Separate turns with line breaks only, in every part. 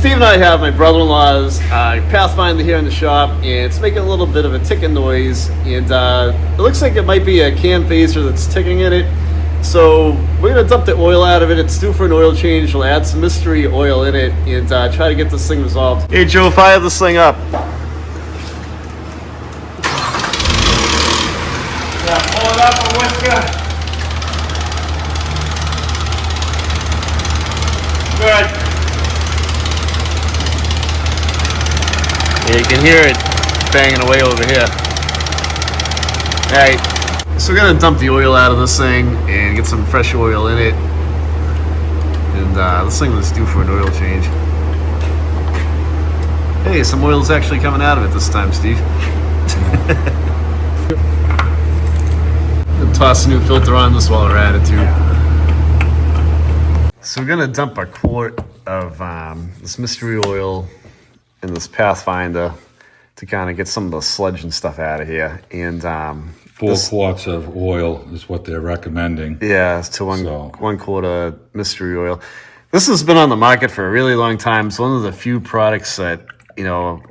Steve and I have my brother-in-law's Pathfinder here in the shop, and it's making a little bit of a ticking noise, and it looks like it might be a cam phaser that's ticking in it. So we're gonna dump the oil out of it. It's due for an oil change. We'll add some mystery oil in it and try to get this thing resolved. Hey Joe, fire this thing up.
Yeah, pull it up a whisker. Good.
Yeah, you can hear it banging away over here. All right, so we're gonna dump the oil out of this thing and get some fresh oil in it. And this thing was due for an oil change. Hey, some oil's actually coming out of it this time, Steve. And toss a new filter on this while we're at it too. So we're gonna dump a quart of this mystery oil in this Pathfinder to kind of get some of the sludge and stuff out of here. And
4 quarts of oil is what they're recommending.
Yeah, to one quart of mystery oil. This has been on the market for a really long time. It's one of the few products that, you know,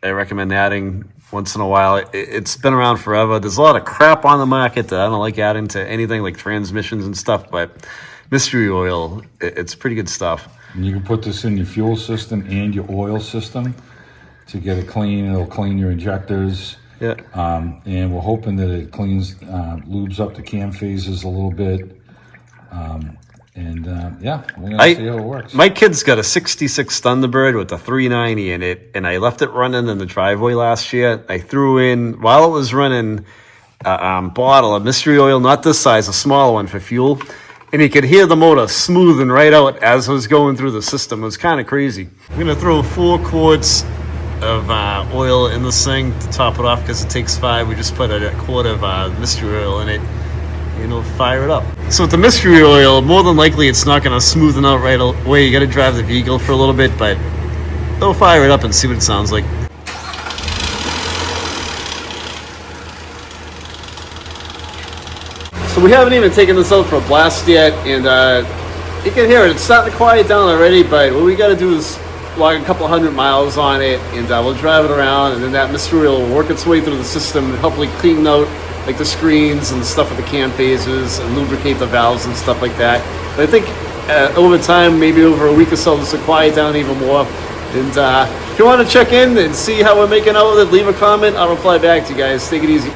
I recommend adding once in a while. It's been around forever. There's a lot of crap on the market that I don't like adding to anything like transmissions and stuff, but mystery oil, it's pretty good stuff.
And you can put this in your fuel system and your oil system to get it clean. It'll clean your injectors.
Yeah.
And we're hoping that it cleans, lubes up the cam phases a little bit. Yeah, we're gonna see how it works.
My kid's got a 66 Thunderbird with a 390 in it, and I left it running in the driveway last year. I threw in, while it was running, a bottle of mystery oil, not this size, a smaller one for fuel. And you could hear the motor smoothing right out as it was going through the system. It was kind of crazy. I'm gonna throw 4 quarts of oil in this thing to top it off because it takes 5. We just put a quart of mystery oil in it, and it'll fire it up. So with the mystery oil, more than likely it's not gonna smoothen out right away. You gotta drive the vehicle for a little bit, but they'll fire it up and see what it sounds like. So we haven't even taken this out for a blast yet, and you can hear it. It's starting to quiet down already, but what we got to do is log a couple 100 miles on it, and we'll drive it around, and then that mystery oil will work its way through the system and hopefully clean out like the screens and stuff with the cam phasers and lubricate the valves and stuff like that. But I think over time, maybe over a week or so, this will quiet down even more. And if you want to check in and see how we're making out with it, leave a comment. I'll reply back to you guys. Take it easy.